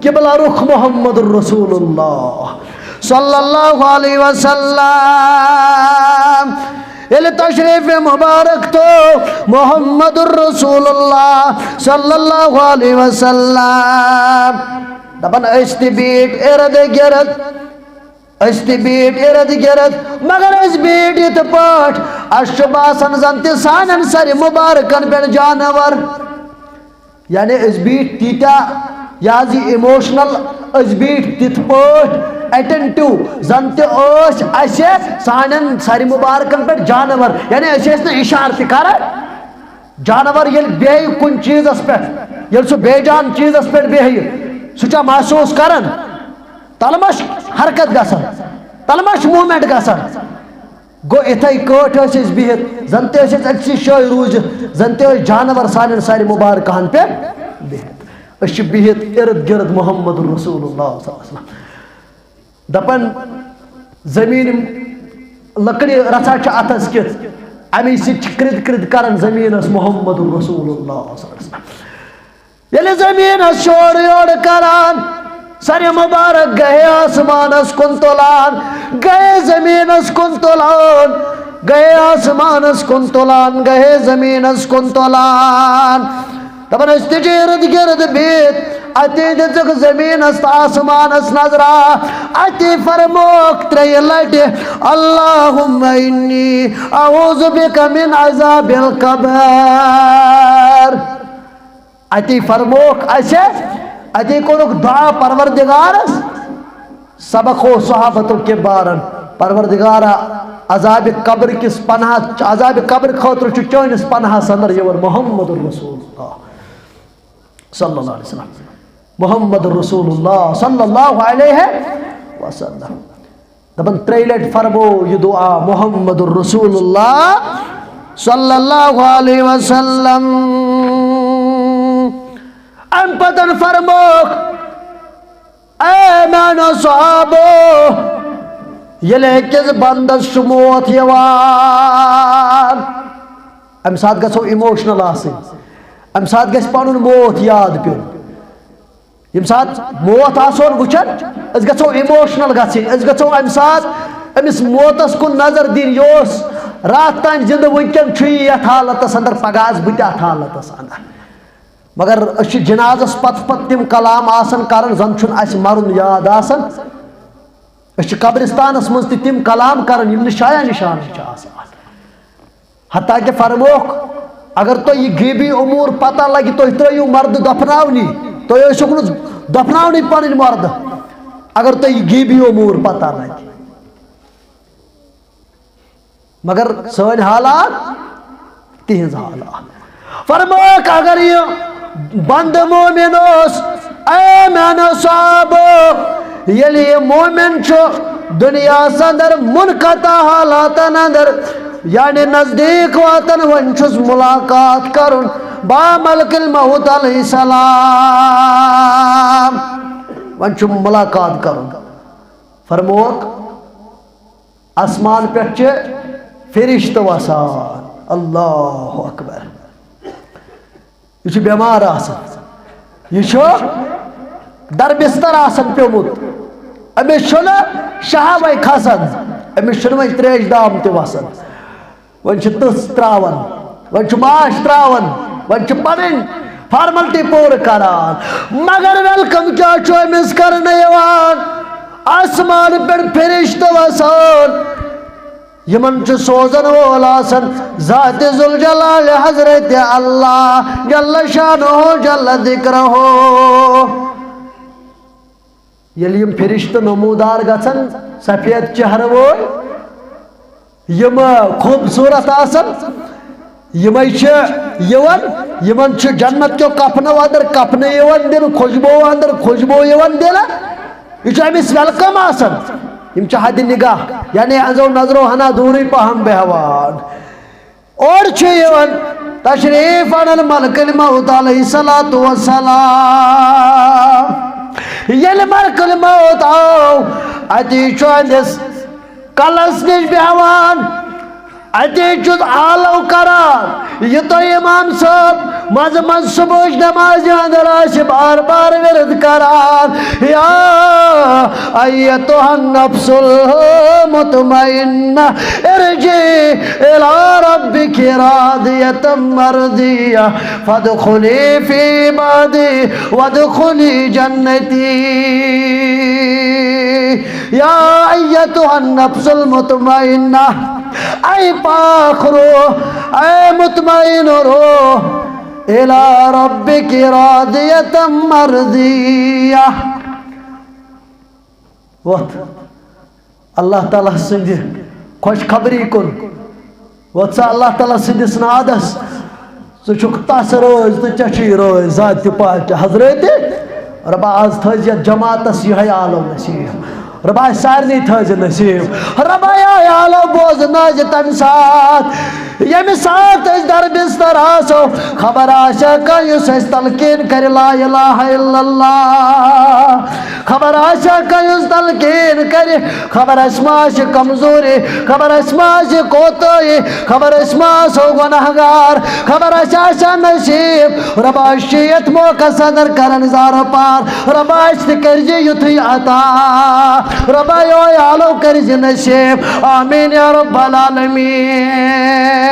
किबला रुख मोहम्मदुर रसूलुल्लाह सल्लल्लाहु अलैहि वसल्लम येल तशरीफ मुबारक तो मोहम्मदुर रसूलुल्लाह सल्लल्लाहु अलैहि वसल्लम दपन अस्ति बीट इर्द गिर्द अस्ति बीट इर्द गिर्द मगर अस बीट इत पाठ अश बासन जन ते सानन सर मुबारकन पे जानवर यानी अस बीट तीता याजी इमोशनल अस बीट तिथ पाठ अटेंटिव जन ते सानन सर मुबारकन पे जानवर यानी अस इशार कर जानवर ये बेह कुन चीजस पे ये सह बेजान चीजस पे बेह सह महसूस करान तलमश हरकत गसान तलमश मूवमेंट गसान गो इथे कट बिहित जन ते अक्सी शाय रूजित जन ते जानवर सानन सर मुबारकन पे बिहित बिहित इर्द गिर्द मोहम्मद रसूलुल्लाह दपन जमीन लकड़ी रचा अथस कित अमी कृद कृद करान जमीन मोहम्मद रसूलुल्लाह ये जमीन शोर योर करान सर मुबारक गए आसमानस कुन तुलान गए जमीनस कुन तुलान गए आसमानस कुन तुलान गए जमीनस कुन तुलान दपन इर्द गिर्द बीत अति दिख जमीनस आसमानस नजरा अति फरमोक त्रय लट अल्लाहुम्मा इन्नी अऊज़ु बिका मिन अज़ाबिल कब्र अति फरमोक अति कोनुक दुआ परवरदिगारस सबक हो सहाबतुल किबारन परवरदिगारा अज़ाब कब्र किस पनाह अज़ाब कब्र खौतर चोनिस पनाह संदर यवर मोहम्मदुर रसूलुल्लाह सल्लल्लाहु अलैहि वसल्लम मोहम्मद रसूलुल्लाह सल्लल्लाहु अलैहि वसल्लम दबन त्रेलट फरमो ये दुआ मोहम्मद रसूलुल्लाह सल्लल्लाहु अलैहि वसल्लम अम पतन फरमो ए मानो सहाबो ये किस बंदस मौत यवान अम साथ गो इमोशनल अम साथ गस पनुन मौत याद पे यम साथ मौत आसोन वुचन अस गो इमोशनल गो अम साथ अमिस मौतस कुन नजर दिन योस रात तान जिंद वुनकन यथ हालतस अंदर पगह बत अथ हालतस अंदर मगर अस जनाजस पत पत तिम कलाम आसन करन जन छुन अस मरुन याद आसन अस कब्रिस्तानस मज तिम कलाम करन यम शाया निशान हत्ता कि फरमोक अगर तो यह गैबी उमूर पता लगे तो त्रो मर्द दफनावनी तो दफनावनी पन मर्द अगर तो यह गैबी उमूर पता लगे मगर सन हालात तिहज हालात फरमोक अगर यह बंद मोमिनोस ए मानो साहबो ये मोमिन दुनिया अंदर मुनकता हालात अंदर यानी नजदीक वातन वंशुस मुलाकात करुन बा मलकिल मौत अलैहिस्सलाम वंशु मुलाकात करुन फरमोक आसमान पे फरिश्त वसान अल्लाहु अकबर यह बेमार यह दर बिस्तर प्योमुत अमिस शहावे खसान अमिस वो त्रेश दाम तसान वन तस त्रावन वन माश त्रावन वन पन फॉर्मलिटी पूर करान मगर वेलकम क्या अमिस कर आसमान पे फरिश्त वसान यमन सोजन वोल ज़ात जुल जलाल हजरत अल्लाह जल्ल शानहो जल्ल जिक्रहो यम फरिश्त नमूदार गसन सफेद चेहर वोल यम खूबसूरत यमन जन्नत के कफनो अंदर कफन दिन खुशबो अंदर खुशबो दिन यह अमिस वेलकम यम हद निगाह यानी अजो नजरो हना दूरी पहम बेहवान और तशरीफ अनल मलकुल मौत अलैहिस्सलातु वस्सलाम ये मलकुल मौत आओ अति अमिस कलस निश बेहवान अत आलो करान यह तो इमाम साहब मज मज सुबह नमाज अंदर बार बार विरद करान या अय्यतुहन नफ्सुल मुतमइन्ना इरजी इला रब्बिकी रादियतम मर्दिया फदखुली फी इबादी वदखुली जन्नती या अय्यतुहन नफ्सुल मुतमइन्ना ऐ पाक रूह ऐ मुतमईन रूह इला रब्बिकी रादियतम मर्दिया वत अल्लाह ताला सिंध खुश खबरी कुन वत अल्लाह ताला सिंदिस नादस चुक तस रोज तो चशी रोज जात पाक हजरत रबा आज थज जमातस यह आलो नसीब रबा सारनी थज नसीब रबा आलो बोज नज तम साथ यम साथ दर बिस्तर आसो खबर आशा कयुस तलकीन कर ला इलाहा इल्लल्लाह खबर आशा कयुस तलकीन कर खबर अस्माश कमजोरी खबर अस्माश कोतोई खबर अस्माश गुनहगार खबर आशा नसीब रबाशियत मौका सदर करन जार पार रबाश करजे युथी अता रबायो आलो करजे नसीब आमीन या रब्बल आलमीन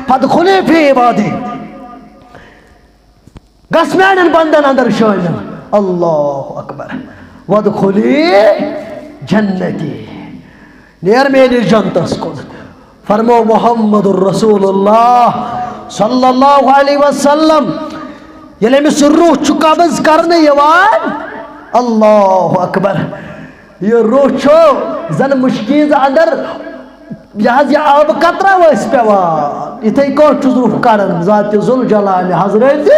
फदखुली फी इबादी गस्मैन बंदन अंदर शामिल अल्लाहु अकबर वदखुली जन्नती नेर मेरी जन्नतस कुन फरमो मुहम्मदुर रसूलुल्लाह सल्लल्लाहु अलैहि वसल्लम येले मिस रूह छु कब्ज करने यवान अल्लाहु अकबर ये रूह छो जन मुश्किल अंदर यह आब कतरा वस पेवान इथे कौट रूह करन जात जुल जलाल हजरत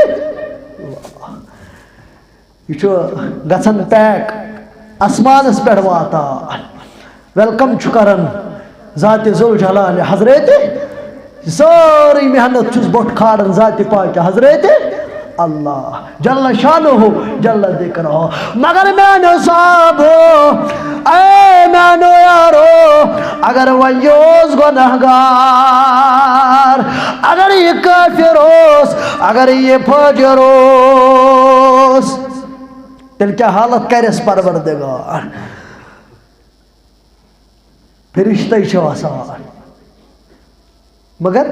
यह गसन पैक आसमानस पे वातान वेलकम करन जात जुल जलाल हजरत सारी मेहनत बोट खाड़न जात पाक हजरत अल्लाह जल्ला शान हो जल्ला दिक्र हो मगर मैंने साहब ऐ मैंने यारो अगर वयोस गुनहगार अगर ये काफिरोस अगर ये फजरोस तेल क्या हालत करेस परवरदिगार फरिश्ते आसान मगर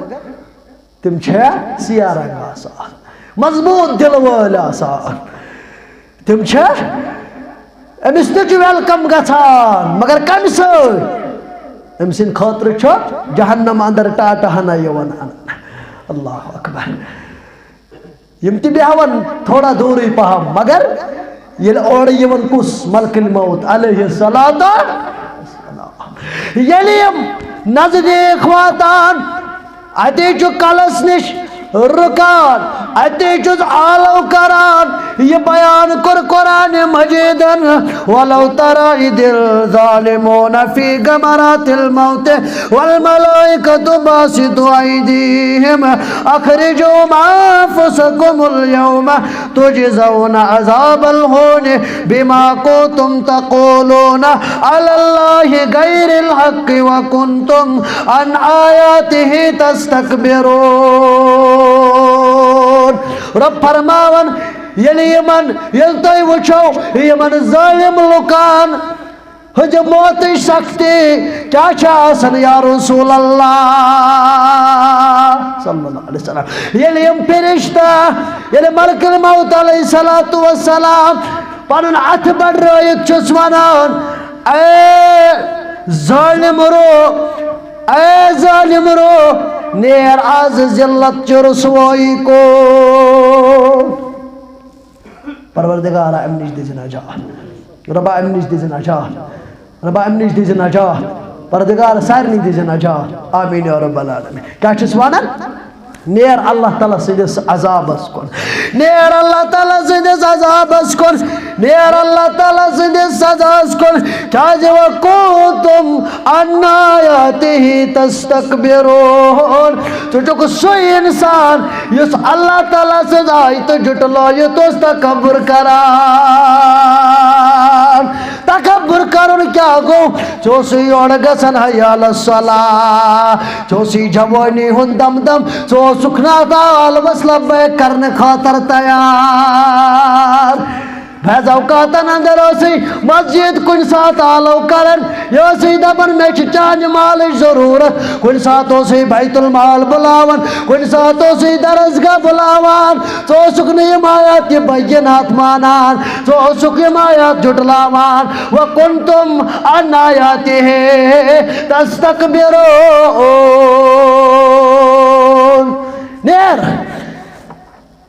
तिम सिया रंग आसान मजबूत दिल वाल आसान तिम अमिस वेलकम गसान मगर कम सम सिंद खतर जहन्नम अंदर टाटा हना यवन अल्लाह अकबर यम बेहवन थोड़ा दूरी पहम मगर ये और यवन कुस मलकुल मौत अलैहि सलातो ये नजदीक वातान अते कलस निश रुकान अते आलो करान ये बयान कर कुरान मजीदन वलौ तरा इदिल ज़ालिमून फी गमरातिल मौत वल मलाइकतु बासितु ऐदीहिम अखरिजू अनफुसकुमुल यौमा तुजज़ौना अज़ाबल हून बिमा कुंतुम तक़ूलून अलल्लाहि गैरिल हक़्क़ि व कुंतुम अन आयातिहि तस्तकबिरून रब फरमावन यमन यल तुम वो यमन जालिम लुकान हज मौत सख्ती क्या या रसूल अल्लाह सल्लल्लाहु अलैहि वसल्लम यम फरिश्ता ये मलकुल मौत अलैहि सलातु वस्सलाम पन अथ बढ़ वनान ऐ जालिम रो नेर आज जिल्लत च रसवाई को परवरदिगार अमनिश these नजात rava अमनिश these नजात rava अमनिश these नजात परवरदिगार सारनी दिज नजात आमीन या रब्बल आलमीन क्या छस वनान नेर अल्लाह ताला सिदिस अजाबस कुन नेर अल्लाह ताला सिदिस अजाबस कुन नेर अल्लाह ताला सिदिस सजास कुन क्या जब कुंतुम अन्नायातिहि तस्तकबिरून तुझको सोई इंसान युस अल्लाह ताला से जाई तो जुटलो ये तो तकब्बुर करा तकब्बुर करुन क्या गो चोसी योड़ गसन हयाल सला चोसी जवानी हुन दम दम चो सुखना दाल वसलब करने खातर तैयार फैज औकातन अंदर मस्जिद कुन सात आलो करन योसी दबन में चांज माल जरूरत कुन सात बैतुल माल बुलावन कुन सात दरसगाह बुलावन तो सुखने मायात के बैनात मानान तो सुख मायात जुटलावान व कुंतुम अनायाति है तस्तकबिरून नेर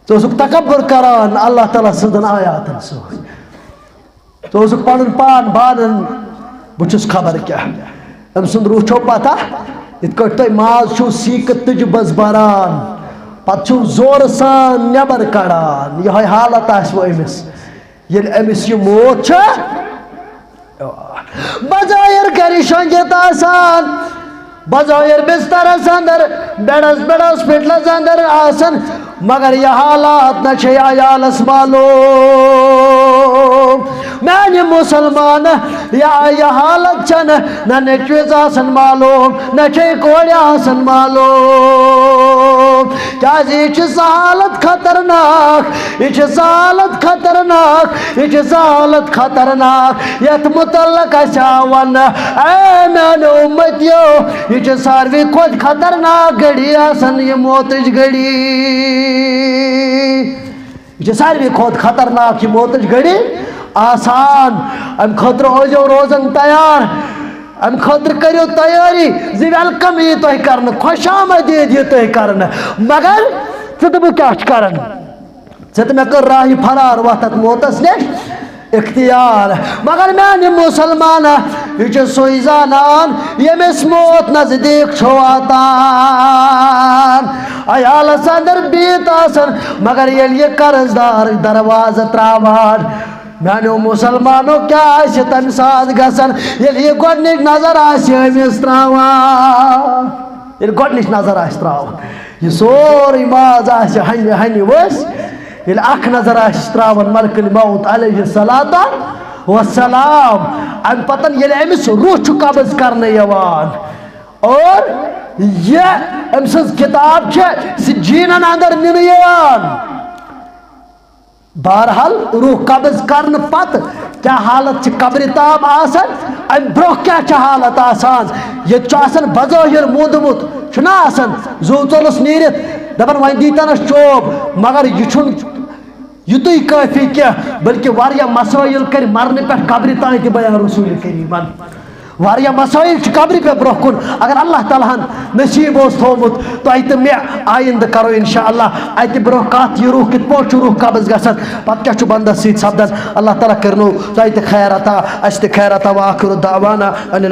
तो तकब्बुर करान अल्लाह ताला सदन आयातन तो पन पान बानन बुछुस खबर क्या अम सुंद रूह छो पता इत तुम माज छो सीक तुज बस बरान पु जोर सान नबर कड़ान यह हालत अमिस ये अमिस ये मौत बजायर गर शंगित आसान बजायर बिस्तरस अंदर बेडस पिटलस अंदर आसन मगर यह हालात न आयालस मालूम मैंने मुसलमान यह हालत छन न नेचुज आसन मालूम न कोड़ आसन मालूम क्या हालत खतरनाक यह हालत खतरनाक यह हालत खतरनाक यथ मुतल्लक वन मैंने उम्मतियों यह सारवी खुद खतरनाक घड़ी आसन यह मौतच घड़ी यह सारवी खुद खतरनाक यह मौतच घड़ी आसान अम खतर ओजो रोजन तैयार अम खतर करो तैयारी जी वेलकम यह तुह कर खुशामदीद यह तुह कर मगर ब क्या कर मे कर राह फरार वत मौतस नश इख्तियार मगर मैंने मुसलमान यह सोई जानान यमिस मौत नजदीक वातान अयालस अंदर बीत आसन मगर ये कर्जदार दरवाज त्रावान मैंने मुसलमानों क्या तम साथ गसन ये गोडनिक नजर आमिस त्रावान ये गोडनिक नजर त्रावान यह सोरी माज हन्य हन्य वस ये अख नजर त्रावान मलकुल मौत अलैहिस्सलातु वस्सलाम अम पतन ये अमिस रूह कब्ज करने यवान और ये अम सज किताब जीनन अंदर nin यवान बहरहाल रूह कब्ज करने पत क्या हालत कब्र ताम आसन अम ब्रोह क्या हालत आसान ये बज़ाहिर मोदमुत जू चोलस नीरित दपन वन दीतनस चोब मगर यह युतुई काफी क्या बल्कि वारिया मसाइल कर मरने पे कब्र तान त बयान रसूल करीमन वारिया मसाइल कब्र पे ब्रोह कुन अगर अल्लाह ताला नसीब थोमुत तो मे आइंद करो इंशाअल्लाह अत ब्रोह कत यह रूह कित पो रूह कब्ज गसन पत क्या बंदस सद सपदन अल्लाह ताला करनो तो खैर अता अस खैर अता व आखिर दावाना अनिल